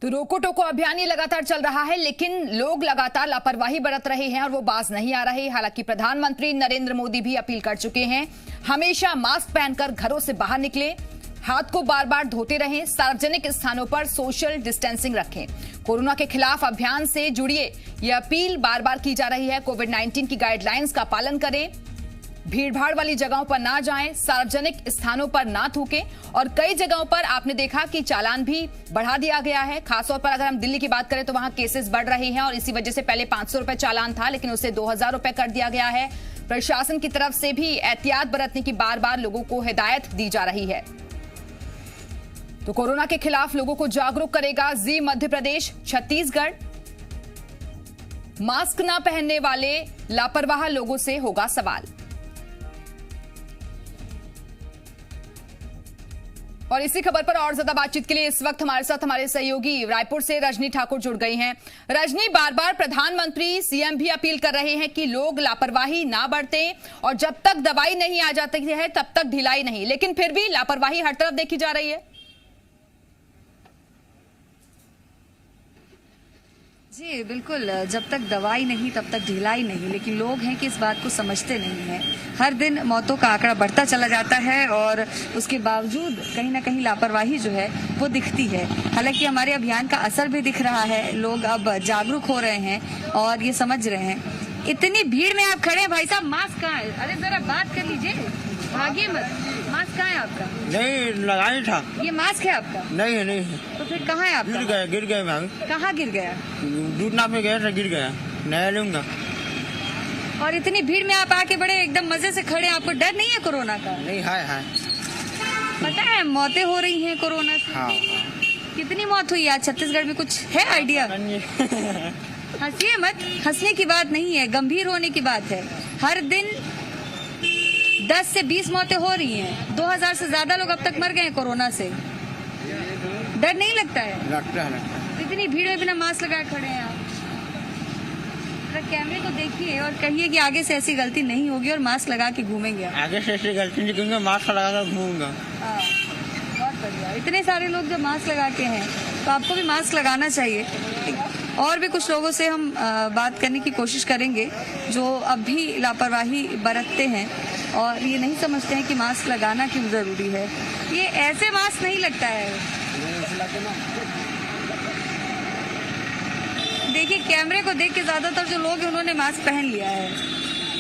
तो रोको टोको अभियान ये लगातार चल रहा है, लेकिन लोग लगातार लापरवाही बरत रहे हैं और वो बाज नहीं आ रहे। हालांकि प्रधानमंत्री नरेंद्र मोदी भी अपील कर चुके हैं, हमेशा मास्क पहनकर घरों से बाहर निकले, हाथ को बार बार धोते रहें, सार्वजनिक स्थानों पर सोशल डिस्टेंसिंग रखें। कोरोना के खिलाफ अभियान से जुड़िए, यह अपील बार बार की जा रही है। कोविड-19 की गाइडलाइंस का पालन करें, भीड़भाड़ वाली जगहों पर ना जाएं, सार्वजनिक स्थानों पर ना थूकें। और कई जगहों पर आपने देखा कि चालान भी बढ़ा दिया गया है। खासतौर पर अगर हम दिल्ली की बात करें तो वहां केसेस बढ़ रहे हैं और इसी वजह से पहले 500 रुपए चालान था, लेकिन उसे 2000 रुपए कर दिया गया है। प्रशासन की तरफ से भी एहतियात बरतने की बार बार लोगों को हिदायत दी जा रही है। तो कोरोना के खिलाफ लोगों को जागरूक करेगा जी मध्य प्रदेश, छत्तीसगढ़। मास्क ना पहनने वाले लापरवाह लोगों से होगा सवाल। और इसी खबर पर और ज्यादा बातचीत के लिए इस वक्त हमारे साथ हमारे सहयोगी रायपुर से रजनी ठाकुर जुड़ गई हैं। रजनी, बार बार प्रधानमंत्री सीएम भी अपील कर रहे हैं कि लोग लापरवाही ना बरतें और जब तक दवाई नहीं आ जाती है तब तक ढिलाई नहीं, लेकिन फिर भी लापरवाही हर तरफ देखी जा रही है। जी बिल्कुल, जब तक दवाई नहीं तब तक ढिलाई नहीं, लेकिन लोग हैं कि इस बात को समझते नहीं हैं। हर दिन मौतों का आंकड़ा बढ़ता चला जाता है और उसके बावजूद कहीं ना कहीं लापरवाही जो है वो दिखती है। हालांकि हमारे अभियान का असर भी दिख रहा है, लोग अब जागरूक हो रहे हैं और ये समझ रहे हैं। इतनी भीड़ में आप खड़े हैं भाई साहब, मास्क कहाँ है? अरे जरा बात कर लीजिए, भागिए मत। मास्क कहाँ है आपका? नहीं लगाया था। ये मास्क है आपका? नहीं है, नहीं है। तो फिर कहाँ है आपका? गिर गया भाभी। कहाँ गिर गया? दूध नाप में गया था, गिर गया, नया लूंगा। और इतनी भीड़ में आप आके बड़े एकदम मजे से खड़े, आपको डर नहीं है कोरोना का? नहीं, है। पता है मौतें हो रही हैं कोरोना से? हाँ। कितनी मौत हुई आज छत्तीसगढ़ में, कुछ है आइडिया? हंसिए मत, हंसने की बात नहीं है, गंभीर होने की बात है। हर दिन 10 से 20 मौतें हो रही हैं, 2000 से ज्यादा लोग अब तक मर गए हैं कोरोना से। डर नहीं लगता है? लगता है। इतनी भीड़ में बिना मास्क लगाए खड़े हैं आप। कैमरे को देखिए और कहिए कि आगे से ऐसी गलती नहीं होगी और मास्क लगा के घूमेंगे। आगे से ऐसी गलती नहीं करूंगा, मास्क लगा कर घूमूंगा। बहुत बढ़िया। इतने सारे लोग जब मास्क लगा के हैं तो आपको भी मास्क लगाना चाहिए। और भी कुछ लोगों से हम बात करने की कोशिश करेंगे जो अब भी लापरवाही बरतते हैं और ये नहीं समझते हैं कि मास्क लगाना क्यों जरूरी है। ये ऐसे मास्क नहीं लगता है। देखिए कैमरे को देख के ज्यादातर जो लोग हैं उन्होंने मास्क पहन लिया है,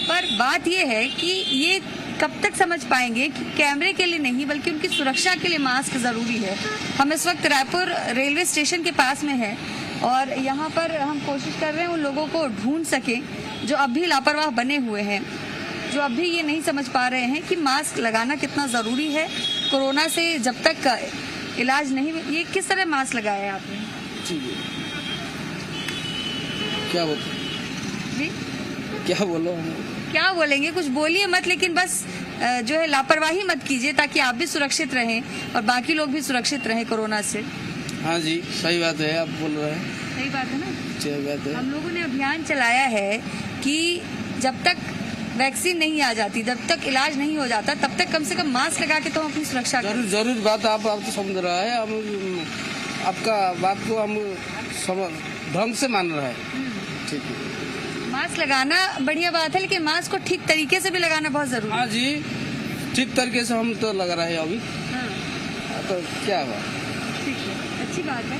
पर बात ये है कि ये कब तक समझ पाएंगे कि कैमरे के लिए नहीं बल्कि उनकी सुरक्षा के लिए मास्क जरूरी है। हम इस वक्त रायपुर रेलवे स्टेशन के पास में हैं और यहाँ पर हम कोशिश कर रहे हैं उन लोगों को ढूंढ सके जो अब भी लापरवाह बने हुए हैं, जो अब भी ये नहीं समझ पा रहे हैं कि मास्क लगाना कितना जरूरी है। कोरोना से जब तक इलाज नहीं, ये किस तरह मास्क लगाया है आपने? क्या बोलो? क्या बोलेंगे, कुछ बोलिए मत, लेकिन बस जो है लापरवाही मत कीजिए ताकि आप भी सुरक्षित रहें और बाकी लोग भी सुरक्षित रहें कोरोना से। हाँ जी, सही बात है, आप बोल रहे हैं। सही बात है ना? सही बात है। हम लोगों ने अभियान चलाया है कि जब तक वैक्सीन नहीं आ जाती, जब तक इलाज नहीं हो जाता, तब तक कम से कम मास्क लगा के तो हम अपनी सुरक्षा करें। जरूर बात आप तो समझ रहा है, हम आपका बात को हम ढंग से मान रहा है। ठीक है, मास्क लगाना बढ़िया बात है, लेकिन मास्क को ठीक तरीके से भी लगाना बहुत जरूरी है। हाँ जी, ठीक तरीके से हम तो लगा रहे हैं अभी। हाँ। तो क्या हुआ? ठीक है, अच्छी बात है।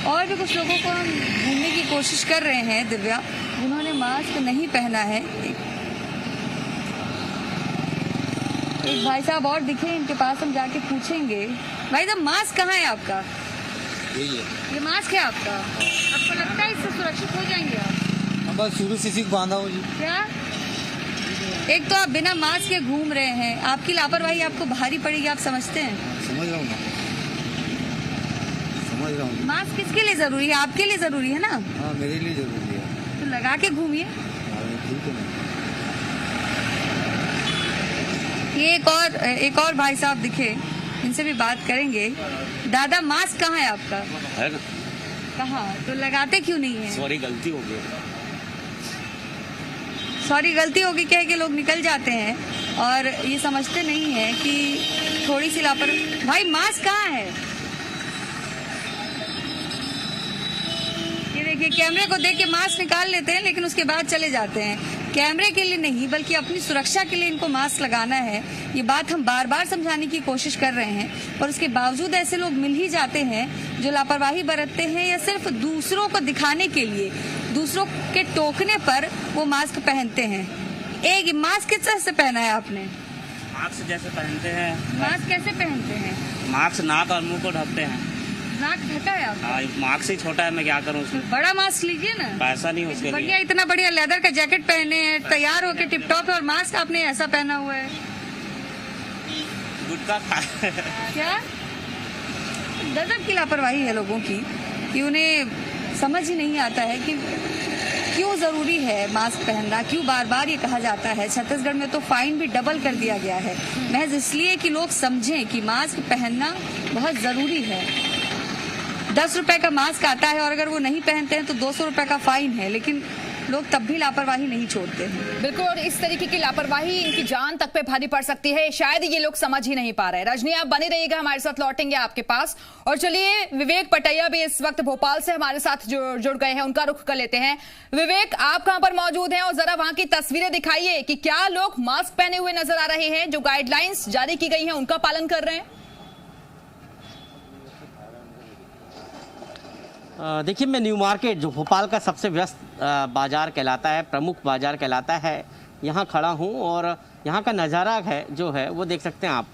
और भी कुछ लोगों को हम ढूंढने की कोशिश कर रहे हैं दिव्या, जिन्होंने मास्क नहीं पहना है। एक भाई साहब और दिखे, इनके पास हम जाके पूछेंगे। भाई साहब मास्क कहाँ है आपका? ये मास्क है आपका? आपको लगता है इससे सुरक्षित हो जाएंगे आप? बस शुरू से सीख बांधा हूँ जी। क्या? एक तो आप बिना मास्क के घूम रहे हैं, आपकी लापरवाही आपको भारी पड़ेगी, आप समझते हैं? समझ रहा हूँ ना, समझ रहा हूँ। मास्क किसके लिए जरूरी है? आपके लिए जरूरी है ना? हाँ, मेरे लिए जरूरी है। तो लगा के घूमिए। ठीक है ना। ये एक और भाई साहब दिखे, इनसे भी बात करेंगे। दादा मास्क कहाँ है आपका? है ना? कहाँ? तो लगाते क्यों नहीं है? सॉरी, गलती हो गई। सॉरी गलती होगी कह के लोग निकल जाते हैं और ये समझते नहीं है कि थोड़ी सी लापरवाही। भाई मास्क कहाँ है? कैमरे को देख के मास्क निकाल लेते हैं लेकिन उसके बाद चले जाते हैं। कैमरे के लिए नहीं बल्कि अपनी सुरक्षा के लिए इनको मास्क लगाना है। ये बात हम बार बार समझाने की कोशिश कर रहे हैं और उसके बावजूद ऐसे लोग मिल ही जाते हैं जो लापरवाही बरतते हैं या सिर्फ दूसरों को दिखाने के लिए, दूसरों के टोकने पर वो मास्क पहनते हैं। एक मास्क किस तरह से पहना है आपने? मास्क जैसे पहनते हैं। मास्क कैसे पहनते हैं? मास्क नाक और मुंह को ढकते हैं। नाक ढका है आपका? हाँ, मास्क ही छोटा है, मैं क्या करूँ उसमें। बड़ा मास्क लीजिए ना। पैसा नहीं उसके बढ़िया, लिए। इतना बढ़िया लेदर का जैकेट पहने हैं, तैयार होके टिप टॉप है और मास्क आपने ऐसा पहना हुआ है। गुटखा खा क्या गजब की लापरवाही है लोगों की कि उन्हें समझ ही नहीं आता है कि क्यों जरूरी है मास्क पहनना, क्यों बार बार ये कहा जाता है। छत्तीसगढ़ में तो फाइन भी डबल कर दिया गया है महज इसलिए कि लोग समझें कि मास्क पहनना बहुत जरूरी है। 10 रुपए का मास्क आता है और अगर वो नहीं पहनते हैं तो 200 रुपए का फाइन है, लेकिन लोग तब भी लापरवाही नहीं छोड़ते हैं। बिल्कुल, और इस तरीके की लापरवाही इनकी जान तक पे भारी पड़ सकती है, शायद ये लोग समझ ही नहीं पा रहे। रजनी, आप बने रहिएगा, हमारे साथ लौटेंगे आपके पास। और चलिए, विवेक पटैया भी इस वक्त भोपाल से हमारे साथ जुड़ गए हैं, उनका रुख कर लेते हैं। विवेक, आप कहां पर मौजूद हैं और जरा वहां की तस्वीरें दिखाइए कि क्या लोग मास्क पहने हुए नजर आ रहे हैं, जो गाइडलाइंस जारी की गई है उनका पालन कर रहे हैं? देखिए, मैं न्यू मार्केट जो भोपाल का सबसे व्यस्त बाज़ार कहलाता है, प्रमुख बाज़ार कहलाता है, यहाँ खड़ा हूँ और यहाँ का नज़ारा है जो है वो देख सकते हैं आप।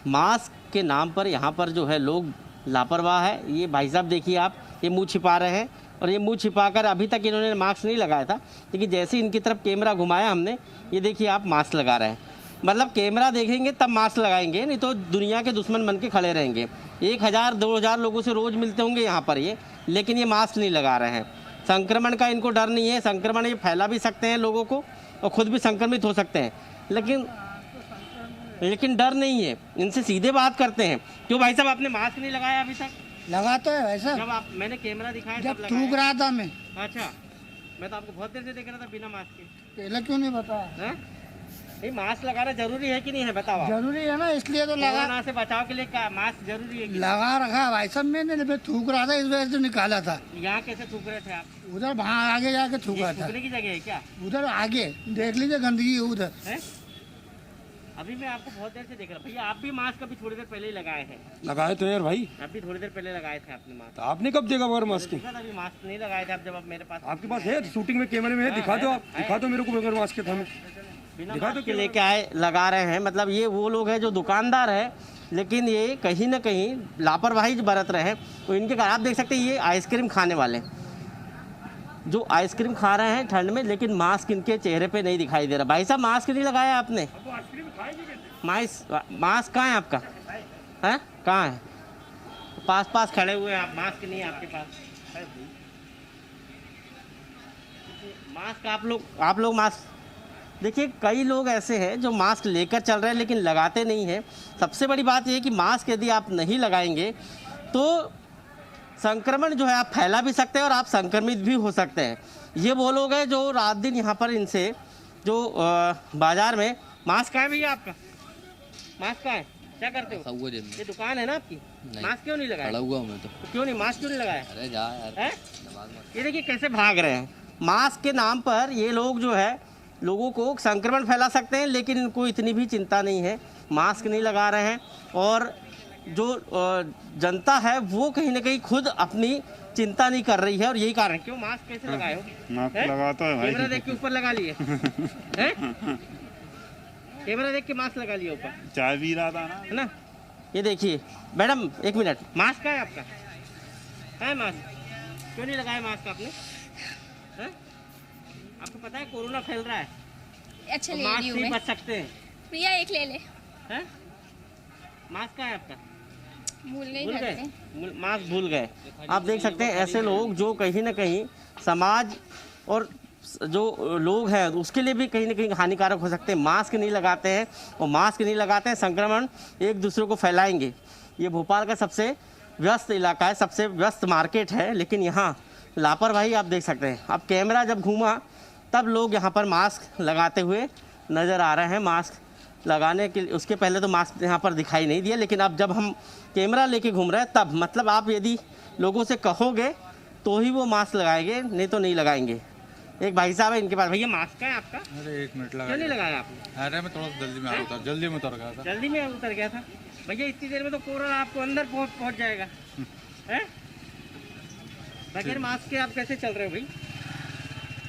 मास्क के नाम पर यहाँ पर जो है लोग लापरवाह है। ये भाई साहब देखिए आप, ये मुंह छिपा रहे हैं और ये मुंह छिपाकर अभी तक इन्होंने मास्क नहीं लगाया था, लेकिन जैसे ही इनकी तरफ कैमरा घुमाया हमने, ये देखिए आप मास्क लगा रहे हैं। मतलब कैमरा देखेंगे तब मास्क लगाएंगे, नहीं तो दुनिया के दुश्मन बन के खड़े रहेंगे। 1000-2000 लोगों से रोज़ मिलते होंगे यहाँ पर ये, लेकिन ये मास्क नहीं लगा रहे हैं। संक्रमण का इनको डर नहीं है, संक्रमण ये फैला भी सकते हैं लोगों को और खुद भी संक्रमित हो सकते हैं, लेकिन डर नहीं है। इनसे सीधे बात करते हैं। क्यों भाई साहब, आपने मास्क नहीं लगाया अभी तक? लगा तो है भाई साहब, जब मैंने कैमरा दिखाया जब थूक रहा था मैं। अच्छा, मैं तो आपको बहुत देर से देख रहा था बिना मास्क के। पहले क्यों नहीं बताया? नहीं, मास्क लगाना जरूरी है कि नहीं है, बताओ आप। जरूरी है ना, इसलिए तो लगा, कोरोना से बचाव के लिए मास्क जरूरी है। लगा रखा है भाई साहब मैंने, मैं थूक रहा था इस वजह से निकाला था। यहाँ कैसे थूक रहे थे आप? उधर वहाँ आगे जाके थूका था। थूकने की जगह है क्या? उधर आगे देख लीजिए, गंदगी है उधर। अभी मैं आपको बहुत देर से देख रहा हूँ। भैया, आप भी मास्क अभी थोड़ी देर पहले ही लगाए हैं। लगाए तो यार भाई, आप भी थोड़ी देर पहले लगाए थे आपने मास्क। तो आपने कब देखा बगैर मास्क के? अभी मास्क नहीं लगाए थे आप, जब आप मेरे पास। आपके पास है शूटिंग में, कैमरे में है, दिखा दो आप, दिखा दो मेरे को बगैर मास्क के था। दिखा दो के लेके आए, लगा रहे हैं। मतलब ये वो लोग हैं जो दुकानदार है, लेकिन ये कहीं ना कहीं लापरवाही बरत रहे हैं। तो इनके कारण आप देख सकते हैं, ये आइसक्रीम खाने वाले जो आइसक्रीम खा रहे हैं ठंड में, लेकिन मास्क इनके चेहरे पे नहीं दिखाई दे रहा। भाई साहब, मास्क नहीं लगाया आपने? मास्क कहाँ है आपका? है कहाँ है? पास खड़े हुए हैं आप, मास्क नहीं है आपके पास। मास्क आप लोग मास्क देखिए, कई लोग ऐसे हैं जो मास्क लेकर चल रहे हैं लेकिन लगाते नहीं हैं। सबसे बड़ी बात यह है कि मास्क यदि आप नहीं लगाएंगे तो संक्रमण जो है आप फैला भी सकते हैं और आप संक्रमित भी हो सकते हैं। ये वो लोग हैं जो रात दिन यहाँ पर इनसे जो बाजार में मास्क कहाँ है भैया आपका? मास्क कहाँ है? क्या करते हो? ये दुकान है ना आपकी? मास्क क्यों नहीं लगाया? हुआ मैं तो क्यों नहीं, मास्क क्यों नहीं लगाया? अरे जा यार, ये देखिए कैसे भाग रहे हैं। मास्क के नाम पर ये लोग जो है लोगों को संक्रमण फैला सकते हैं, लेकिन इनको इतनी भी चिंता नहीं है, मास्क नहीं लगा रहे हैं। और जो जनता है वो कहीं ना कहीं खुद अपनी चिंता नहीं कर रही है और यही कारण। क्यों मास्क कैसे लगाए हो? मास्क लगा तो है भाई। कैमरा देख के ऊपर लगा लिए कैमरा देख के मास्क लगा लिया ऊपर। चाय पी रहा था ना, है ना? ये देखिए मैडम, एक मिनट, मास्क कहाँ है आपका? है मास्क? क्यों नहीं लगाया मास्क आपने? है? आपको पता है कोरोना फैल रहा है। अच्छा, तो ले मास्क रही हूँ से मैं। बच सकते हैं। भैया एक ले ले। हैं? मास्क कहाँ है आपका? भूल नहीं भूल जाते। गए? मास्क भूल गए। आप देख सकते हैं ऐसे लोग जो कहीं ना कहीं समाज और जो लोग हैं उसके लिए भी कहीं ना कहीं हानिकारक हो सकते हैं। मास्क नहीं लगाते हैं और मास्क नहीं लगाते हैं, संक्रमण एक दूसरे को फैलाएंगे। ये भोपाल का सबसे व्यस्त इलाका है, सबसे व्यस्त मार्केट है, लेकिन यहाँ लापरवाही आप देख सकते हैं। अब कैमरा जब घूमा तब लोग यहाँ पर मास्क लगाते हुए नज़र आ रहे हैं। मास्क लगाने के उसके पहले तो मास्क यहाँ पर दिखाई नहीं दिया, लेकिन अब जब हम कैमरा लेके घूम रहे हैं तब, मतलब आप यदि लोगों से कहोगे तो ही वो मास्क लगाएंगे, नहीं तो नहीं लगाएंगे। एक भाई साहब है इनके पास। भैया मास्क है आपका? अरे 1 मिनट लगा। क्यों नहीं लगाया आपने? अरे मैं थोड़ा जल्दी में आ रहा था, जल्दी में उतर गया था। जल्दी में उतर गया था। भैया इतनी देर में तो कोरोना आपको अंदर पहुंच जाएगा है? बगैर मास्क के आप कैसे चल रहे हो भाई?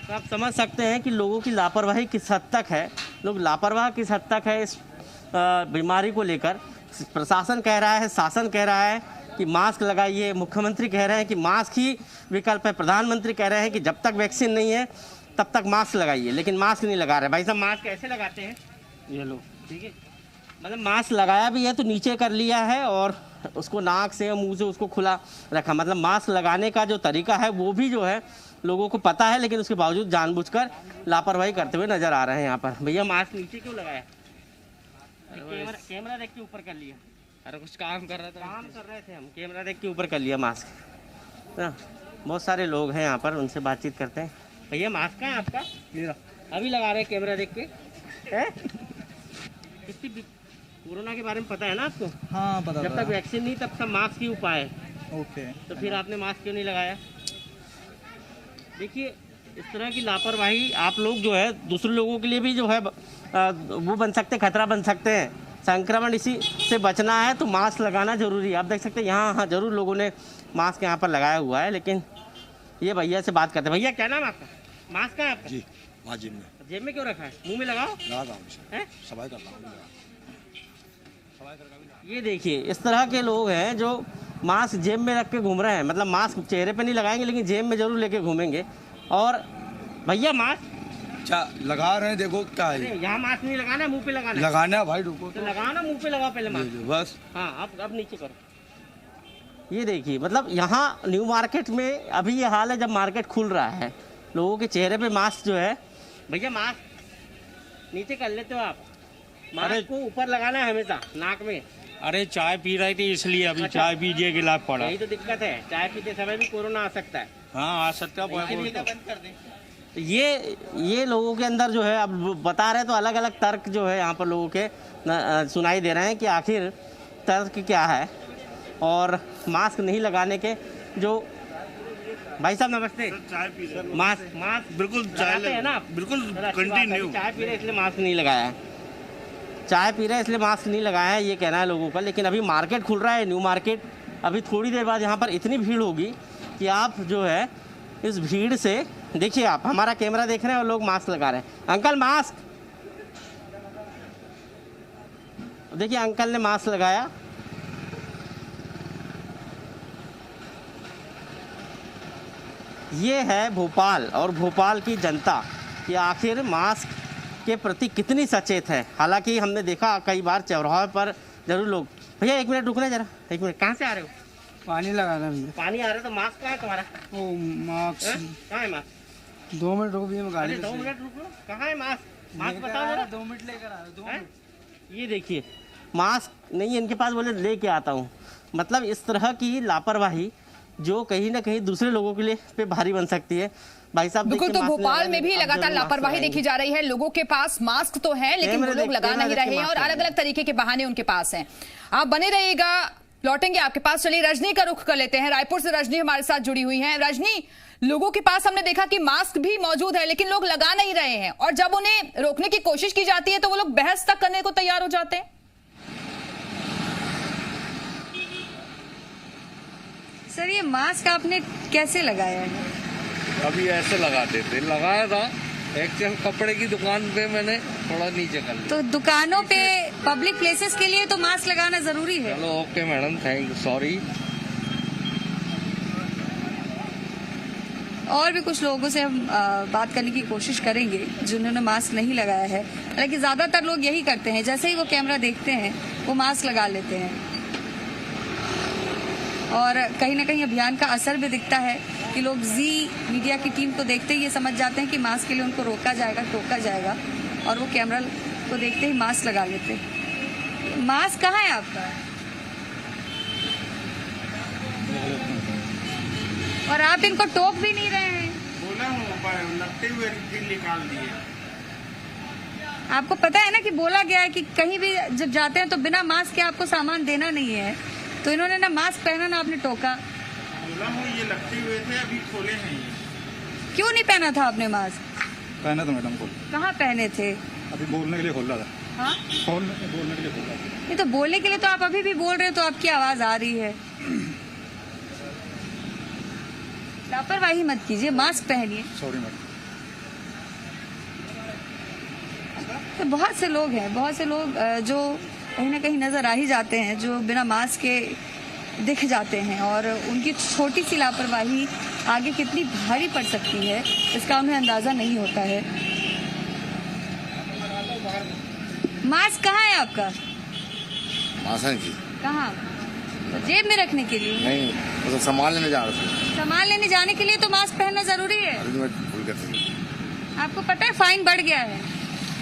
तो आप समझ सकते हैं कि लोगों की लापरवाही किस हद तक है, लोग लापरवाह किस हद तक है इस बीमारी को लेकर। प्रशासन कह रहा है, शासन कह रहा है कि मास्क लगाइए, मुख्यमंत्री कह रहे हैं कि मास्क ही विकल्प है, प्रधानमंत्री कह रहे हैं कि जब तक वैक्सीन नहीं है तब तक मास्क लगाइए, लेकिन मास्क नहीं लगा रहे। भाई साहब मास्क कैसे लगाते हैं? ये लो, ठीक है, मतलब मास्क लगाया भी है तो नीचे कर लिया है और उसको नाक से मुंह से उसको खुला रखा। मतलब मास्क लगाने का जो तरीका है वो भी जो है लोगों को पता है, लेकिन उसके बावजूद जानबूझकर लापरवाही करते हुए नजर आ रहे हैं यहाँ पर। भैया मास्क नीचे क्यों लगाया? कैमरा देख के ऊपर कर लिया। अरे कुछ काम कर रहे थे हम, कैमरा देख के ऊपर कर लिया मास्क ना। बहुत सारे लोग हैं यहाँ पर, उनसे बातचीत करते हैं। भैया मास्क है आपका? मेरा अभी लगा रहे हैं कैमरा देख के है? कितनी कोरोना के बारे में पता है ना आपको? हाँ पता। जब तक वैक्सीन नहीं तब तक मास्क ही उपाय है। ओके, तो फिर आपने मास्क क्यों नहीं लगाया? देखिए इस तरह की लापरवाही आप लोग जो है दूसरे लोगों के लिए भी जो है वो बन सकते, खतरा बन सकते हैं। संक्रमण इसी से बचना है तो मास्क लगाना जरूरी है। आप देख सकते हैं यहाँ जरूर लोगों ने मास्क यहाँ पर लगाया हुआ है, लेकिन ये भैया से बात करते हैं। भैया क्या नाम है आपका? मास्क है आपका? जी हाँ, जेब में। जेब में क्यों रखा है? मुंह में लगाओ। सफाई करता हूँ। ये देखिए इस तरह के लोग हैं जो मास्क जेब में रख के घूम रहे हैं। मतलब मास्क चेहरे पे नहीं लगाएंगे लेकिन जेब में जरूर लेके घूमेंगे। और भैया मास्क अच्छा लगा रहे हैं, देखो क्या है। यहाँ मास्क नहीं लगाना, मुंह पे लगाना है। लगाना है भाई, रुको तो लगाना, मुंह पे लगाओ पहले मास्क। बस हाँ अब नीचे करो। ये देखिए मतलब यहाँ न्यू मार्केट में अभी ये हाल है जब मार्केट खुल रहा है, लोगों के चेहरे पे मास्क जो है। भैया मास्क नीचे कर लेते हो आप? मास्क को ऊपर लगाना है हमेशा नाक में। अरे चाय पी रही थी इसलिए अभी अच्छा। चाय पीजिए गिलास पड़ा। यही तो दिक्कत है, चाय पीते समय भी कोरोना आ सकता है। हाँ आ सकता है। ये लोगों के अंदर जो है, अब बता रहे तो अलग अलग तर्क जो है यहाँ पर लोगों के सुनाई दे रहे हैं कि आखिर तर्क क्या है। और मास्क नहीं लगाने के जो भाई साहब नमस्ते। चाय पी रहे मास्क बिल्कुल लगाते हैं ना आप? बिल्कुल कंटिन्यू। चाय पी रहे इसलिए मास्क नहीं लगाया है, चाय पी रहे हैं इसलिए मास्क नहीं लगाया है, ये कहना है लोगों का। लेकिन अभी मार्केट खुल रहा है, न्यू मार्केट। अभी थोड़ी देर बाद यहाँ पर इतनी भीड़ होगी कि आप जो है इस भीड़ से देखिए, आप हमारा कैमरा देख रहे हैं और लोग मास्क लगा रहे हैं। अंकल मास्क देखिए, अंकल ने मास्क लगाया। ये है भोपाल और भोपाल की जनता कि आखिर मास्क के प्रति कितनी सचेत है। हालांकि हमने देखा कई बार चौराहे पर जरूर लोग। भैया 1 मिनट रुकना जरा, 1 मिनट। कहाँ से आ रहे हो? पानी लगाना भैया। पानी आ रहा है तो मास्क कहाँ है तुम्हारा? ओ मास्क कहाँ है मास्क? 2 मिनट रुक भैया, मैं गाड़ी 2 मिनट रुक लो। कहाँ है मास्क? मास्क बताओ जरा। 2 मिनट लेकर आ रहा हूं, 2 मिनट। ये देखिए मास्क नहीं है इनके पास, बोले लेके आता हूँ। मतलब इस तरह की लापरवाही जो कहीं ना कहीं दूसरे लोगों के लिए पे भारी बन सकती है। भाई साहब बिल्कुल, तो भोपाल में भी लगातार लापरवाही देखी जा रही है। लोगों के पास मास्क तो है लेकिन वो लोग लगा नहीं रहे हैं और अलग अलग तरीके के बहाने उनके पास हैं। आप बने रहिएगा, लौटेंगे आपके पास। चलिए रजनी का रुख कर लेते हैं। रायपुर से रजनी हमारे साथ जुड़ी हुई है। रजनी, लोगों के पास हमने देखा कि मास्क भी मौजूद है लेकिन लोग लगा नहीं रहे हैं, और जब उन्हें रोकने की कोशिश की जाती है तो वो लोग बहस तक करने को तैयार हो जाते हैं। सर ये मास्क आपने कैसे लगाया है? अभी ऐसे लगाते थे, लगाया था एक्चुअल कपड़े की दुकान पे, मैंने थोड़ा नीचे कर लिया। तो दुकानों पे, पब्लिक प्लेसेस के लिए तो मास्क लगाना जरूरी है। चलो okay madam, thank you, sorry. और भी कुछ लोगों से हम बात करने की कोशिश करेंगे जिन्होंने मास्क नहीं लगाया है। हालांकि ज्यादातर लोग यही करते हैं, जैसे ही वो कैमरा देखते हैं वो मास्क लगा लेते हैं। और कहीं ना कहीं अभियान का असर भी दिखता है कि लोग जी मीडिया की टीम को देखते ही ये समझ जाते हैं कि मास्क के लिए उनको रोका जाएगा, टोका जाएगा, और वो कैमरा को देखते ही मास्क लगा लेते हैं। मास्क कहाँ है आपका? और आप इनको टोक भी नहीं रहे हैं। बोला हूँ, लगते हुए निकाल दिए। आपको पता है ना कि बोला गया है कि कहीं भी जब जाते हैं तो बिना मास्क के आपको सामान देना नहीं है। तो इन्होंने ना मास्क पहना ना आपने टोका। बोला हूँ ये लगते हुए थे, अभी खोले हैं ये। क्यों नहीं पहना था आपने मास्क? पहना तो मैडम को कहाँ पहने थे? अभी बोलने के लिए खोल रहा था। हाँ, बोलने के लिए खोल रहा था। नहीं तो बोलने के लिए तो आप अभी भी बोल रहे हो, तो आपकी आवाज आ रही है। लापरवाही मत कीजिए, मास्क पहनिए। Sorry madam. तो बहुत से लोग हैं, बहुत से लोग जो कहीं ना कहीं नजर आ ही जाते हैं, जो बिना मास्क के दिख जाते हैं, और उनकी छोटी सी लापरवाही आगे कितनी भारी पड़ सकती है इसका उन्हें अंदाजा नहीं होता है। मास्क कहाँ है आपका? मासा जी कहाँ? जेब में रखने के लिए? नहीं, तो सामान लेने जा रहे थे। सामान लेने जाने के लिए तो मास्क पहनना जरूरी है। अभी मैं भूल गया था। आपको पता है फाइन बढ़ गया है?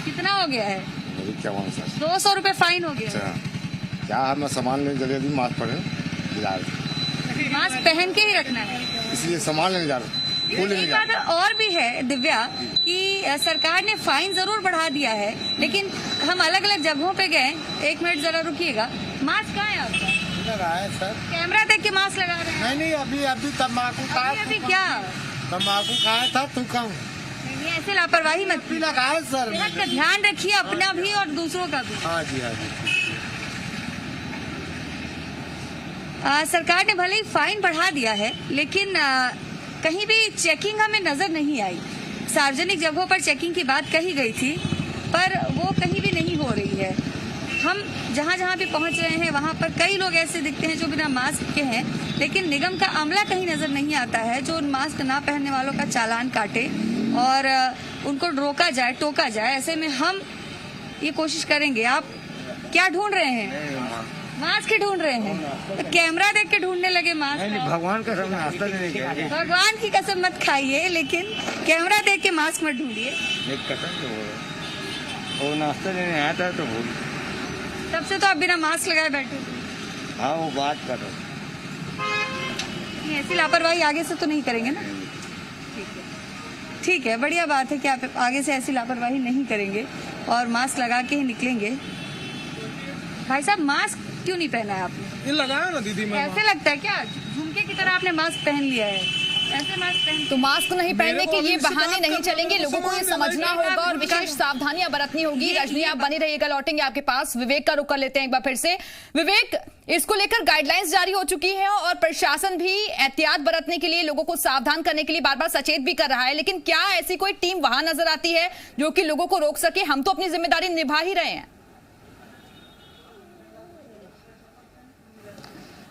कितना हो गया है? मुझे क्या मालूम सर। 200 रुपए फाइन हो गया है। अच्छा, क्या मैं सामान लेने जल्दी मास्क पहने जा रहे थे, मास्क पहन के ही रखना है। इसलिए सामान लेने जा रहे थे, फूल लेने एक जा रहे बात और भी है दिव्या कि सरकार ने फाइन जरूर बढ़ा दिया है, लेकिन हम अलग अलग जगहों पे गए। 1 मिनट जरा रुकिएगा। मास्क कहाँ है आपका? लगा है सर। कैमरा देख के मास्क लगा रहे हैं? नहीं अभी तम्बाकू अभी क्या? तम्बाकू खाया था तू कम नहीं, ऐसे लापरवाही मत कीजिए। लगा है सर। सेहत का ध्यान रखिए, अपना भी और दूसरों का भी। हाँ जी। सरकार ने भले ही फाइन बढ़ा दिया है, लेकिन कहीं भी चेकिंग हमें नजर नहीं आई। सार्वजनिक जगहों पर चेकिंग की बात कही गई थी, पर वो कहीं भी नहीं हो रही है। हम जहाँ जहाँ भी पहुँच रहे हैं वहाँ पर कई लोग ऐसे दिखते हैं जो बिना मास्क के हैं, लेकिन निगम का अमला कहीं नजर नहीं आता है जो उन मास्क ना पहनने वालों का चालान काटे और उनको रोका जाए, टोका जाए। ऐसे में हम ये कोशिश करेंगे। आप क्या ढूंढ रहे हैं? मास्क ही ढूंढ रहे हैं? तो कैमरा देख के ढूंढने लगे मास्क? भगवान का सब नाश्ता देने गए। भगवान की कसम मत खाइए, लेकिन कैमरा देख के मास्क मत ढूंढिए। एक कसम तो वो नाश्ता देने आया था तो भूल। तब से तो आप बिना मास्क लगाए बैठे थे। हाँ वो बात कर रहा हूँ। ऐसी लापरवाही आगे से तो नहीं करेंगे ना? ठीक है, बढ़िया बात है कि आप आगे से ऐसी लापरवाही नहीं करेंगे और मास्क लगा के ही निकलेंगे। भाई साहब, मास्क क्यों नहीं पहना है आपने? ये लगाया ना दीदी मैं। ऐसे लगता है क्या झुमके की तरह आपने मास्क पहन लिया है? ऐसे मास्क पहन तो मास्क नहीं पहनने के ये बहाने नहीं चलेंगे, लोगों को ये समझना होगा और विशेष सावधानियां बरतनी होगी। रजनी, आप बनी रहिएगा, लौटेंगे आपके पास। विवेक का रुख कर लेते हैं एक बार फिर से। विवेक, इसको लेकर गाइडलाइंस जारी हो चुकी है और प्रशासन भी एहतियात बरतने के लिए, लोगों को सावधान करने के लिए बार बार सचेत भी कर रहा है, लेकिन क्या ऐसी कोई टीम वहां नजर आती है जो कि लोगों को रोक सके? हम तो अपनी जिम्मेदारी निभा ही रहे हैं।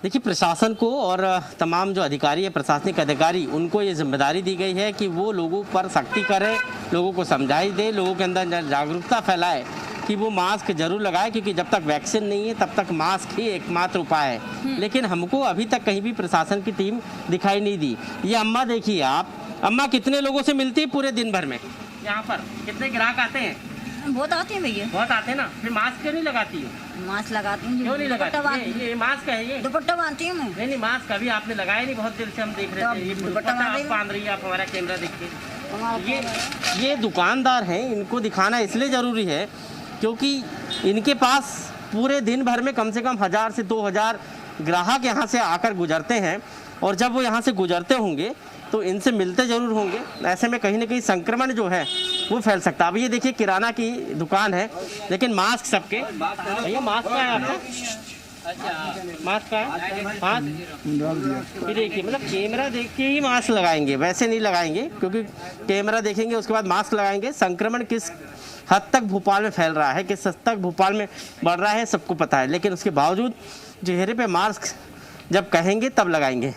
देखिए, प्रशासन को और तमाम जो अधिकारी है, प्रशासनिक अधिकारी, उनको ये जिम्मेदारी दी गई है कि वो लोगों पर सख्ती करें, लोगों को समझाई दे, लोगों के अंदर जागरूकता फैलाए कि वो मास्क जरूर लगाए, क्योंकि जब तक वैक्सीन नहीं है तब तक मास्क ही एकमात्र उपाय है। लेकिन हमको अभी तक कहीं भी प्रशासन की टीम दिखाई नहीं दी। ये अम्मा देखिए आप, अम्मा कितने लोगों से मिलती है पूरे दिन भर में? यहाँ पर कितने ग्राहक आते हैं? बहुत आते हैं भैया। बहुत आते हैं ना, फिर मास्क क्यों नहीं लगाती हो? मास्क लगाती हूँ। क्यों नहीं लगाती? ये मास्क है, ये दुपट्टा बांधती हूँ मैं। नहीं मास्क अभी आपने लगाया नहीं, बहुत देर से हम देख रहे थे। ये दुपट्टा आप बांध रही है, आप हमारा कैमरा देखिए। ये दुकानदार हैं, इनको दिखाना इसलिए ज़रूरी है क्योंकि इनके पास पूरे दिन भर में कम से कम 1000 से 2000 ग्राहक यहाँ से आकर गुजरते हैं, और जब वो यहाँ से गुजरते होंगे तो इनसे मिलते ज़रूर होंगे। ऐसे में कहीं ना कहीं संक्रमण जो है वो फैल सकता है। अब ये देखिए, किराना की दुकान है, लेकिन मास्क सबके। भैया मास्क का है आपका? मास्क का है? हाँ, ये देखिए, मतलब कैमरा देख के ही मास्क लगाएंगे, वैसे नहीं लगाएंगे, क्योंकि कैमरा देखेंगे उसके बाद मास्क लगाएंगे। संक्रमण किस हद तक भोपाल में फैल रहा है, किस हद तक भोपाल में बढ़ रहा है, सबको पता है, लेकिन उसके बावजूद चेहरे पे मास्क जब कहेंगे तब लगाएंगे।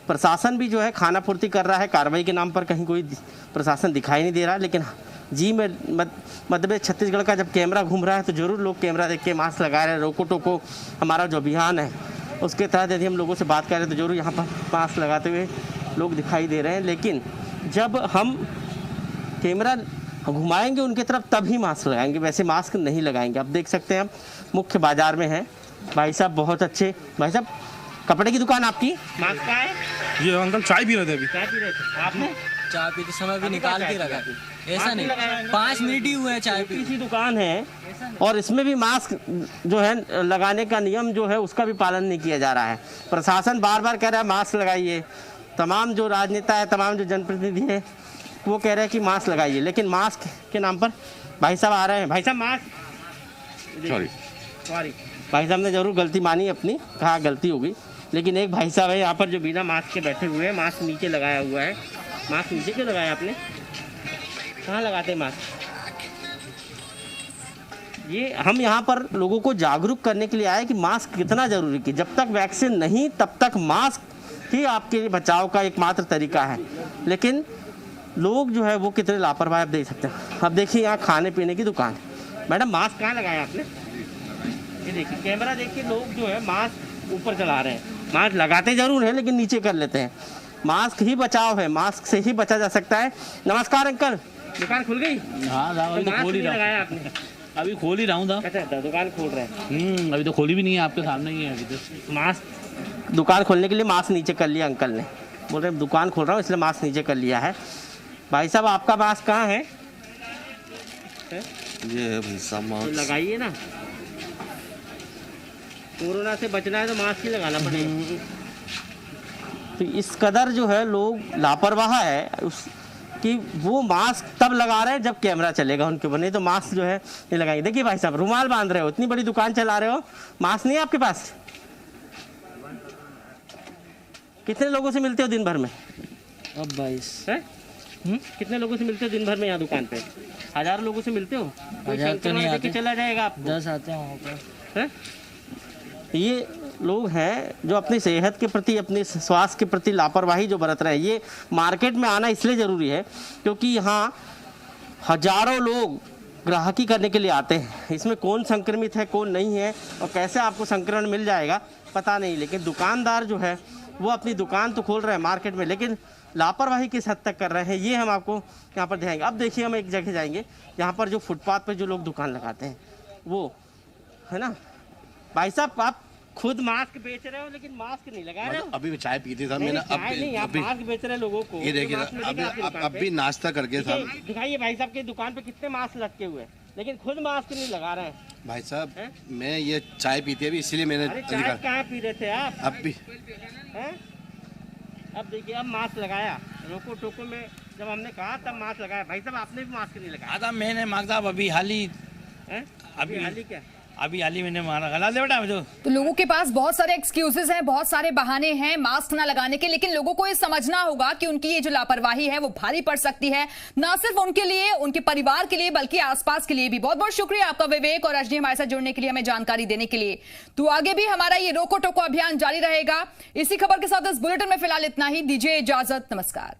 प्रशासन भी जो है खाना पूर्ति कर रहा है, कार्रवाई के नाम पर कहीं कोई प्रशासन दिखाई नहीं दे रहा, लेकिन जी में मध्य प्रदेश छत्तीसगढ़ का जब कैमरा घूम रहा है तो ज़रूर लोग कैमरा देख के मास्क लगा रहे हैं। रोको टोको हमारा जो अभियान है उसके तहत यदि हम लोगों से बात कर रहे हैं तो जरूर यहाँ पर मास्क लगाते हुए लोग दिखाई दे रहे हैं, लेकिन जब हम कैमरा घुमाएंगे उनकी तरफ तभी मास्क लगाएंगे, वैसे मास्क नहीं लगाएंगे। आप देख सकते हैं हम मुख्य बाजार में हैं। भाई साहब बहुत अच्छे, भाई साहब कपड़े की दुकान आपकी? मास्क का है? ये अंकल चाय पी रहे थे अभी। चाय पी रहे थे आपने? चाय पीते समय भी निकाल के रखा, ऐसा नहीं 5 मिनट ही हुए हैं चाय पी। किसी दुकान है और इसमें भी मास्क जो है लगाने का नियम जो है उसका भी पालन नहीं किया जा रहा है। प्रशासन बार बार कह रहा है मास्क लगाइए, तमाम जो राजनेता है, तमाम जो जनप्रतिनिधि है वो कह रहे हैं कि मास्क लगाइए, लेकिन मास्क के नाम पर भाई साहब आ रहे हैं। भाई साहब मास्क सॉरी भाई साहब ने जरूर गलती मानी अपनी, कहा गलती होगी, लेकिन एक भाई साहब है यहाँ पर जो बिना मास्क के बैठे हुए हैं, मास्क नीचे लगाया हुआ है। मास्क नीचे क्यों लगाया आपने? कहाँ लगाते हैं मास्क? ये हम यहाँ पर लोगों को जागरूक करने के लिए आए कि मास्क कितना जरूरी, कि जब तक वैक्सीन नहीं तब तक मास्क ही आपके बचाव का एकमात्र तरीका है। लेकिन लोग जो है वो कितने लापरवाह आप देख सकते हैं। अब देखिए यहाँ खाने पीने की दुकान, मैडम मास्क कहाँ लगाया आपने? ये देखिए कैमरा देख के लोग जो है मास्क ऊपर चला रहे हैं। मास्क लगाते जरूर हैं लेकिन नीचे कर लेते हैं। मास्क ही बचाव है, मास्क से ही बचा जा सकता है। नमस्कार अंकल, दुकान खुल गई? हाँ अभी तो खोल ही रहा लगाया आपने? अभी खोल ही रहा हूँ। अच्छा दुकान खोल रहे हैं? अभी तो खोली भी नहीं है, आपके सामने ही है अभी तो। मास्क दुकान खोलने के लिए मास्क नीचे कर लिया अंकल ने, बोल रहे दुकान खोल रहा हूँ इसलिए मास्क नीचे कर लिया है। भाई साहब आपका मास्क कहाँ है? ये है भाई साहब मास्क, तो लगाइए ना, कोरोना से बचना है तो मास्क ही लगाना पड़ेगा। तो इस कदर जो है लोग लापरवाह है कि वो मास्क तब लगा रहे हैं जब कैमरा चलेगा उनके, बने तो मास्क जो है नहीं लगाएंगे। देखिए भाई साहब रुमाल बांध रहे हो, इतनी बड़ी दुकान चला रहे हो, मास्क नहीं है आपके पास? कितने लोगों से मिलते हो दिन भर में? अब 22 है? कितने लोगों से मिलते हो दिन भर में यहाँ दुकान पे? 1000 लोगों से मिलते हो? कोई तो नहीं आते, चला जाएगा आपको? 10 आते हैं वहाँ पर। है? ये लोग हैं जो अपनी सेहत के प्रति, अपने स्वास्थ्य के प्रति लापरवाही जो बरत रहे हैं। ये मार्केट में आना इसलिए ज़रूरी है क्योंकि यहाँ हजारों लोग ग्राहकी करने के लिए आते हैं। इसमें कौन संक्रमित है कौन नहीं है और कैसे आपको संक्रमण मिल जाएगा पता नहीं, लेकिन दुकानदार जो है वो अपनी दुकान तो खोल रहे हैं मार्केट में, लेकिन लापरवाही किस हद तक कर रहे हैं ये हम आपको यहाँ पर दिखाएंगे। अब देखिए हम एक जगह जाएंगे यहाँ पर जो फुटपाथ पर जो लोग दुकान लगाते हैं वो है ना। भाई साहब आप खुद मास्क बेच रहे हो लेकिन मास्क नहीं लगा रहे हो? अभी चाय पीते था मैंने, अभी मास्क बेच रहे लोगों को। ये देखिए अभी नाश्ता करके था। दिखाइए भाई साहब की दुकान पे कितने मास्क लटके हुए हैं लेकिन खुद मास्क नहीं लगा रहे हैं। भाई साहब मैं ये चाय पीती है अभी इसलिए मैंने। अरे चाय कहाँ पी रहे थे आप? अब भी हैं? अब देखिए अब मास्क लगाया, रोको टोको में जब हमने कहा तब मास्क लगाया। भाई साहब आपने भी मास्क नहीं लगाया? आता मैंने मांग साहब अभी हाल ही क्या अभी मैंने मारा गला दे बेटा मुझे। तो लोगों के पास बहुत सारे एक्सक्यूजेस हैं, बहुत सारे बहाने हैं मास्क ना लगाने के, लेकिन लोगों को ये समझना होगा कि उनकी ये जो लापरवाही है वो भारी पड़ सकती है, ना सिर्फ उनके लिए, उनके परिवार के लिए, बल्कि आसपास के लिए भी। बहुत बहुत शुक्रिया आपका विवेक और रजनी हमारे साथ जुड़ने के लिए, हमें जानकारी देने के लिए। तो आगे भी हमारा ये रोको टोको अभियान जारी रहेगा। इसी खबर के साथ इस बुलेटिन में फिलहाल इतना ही, दीजिए इजाजत, नमस्कार।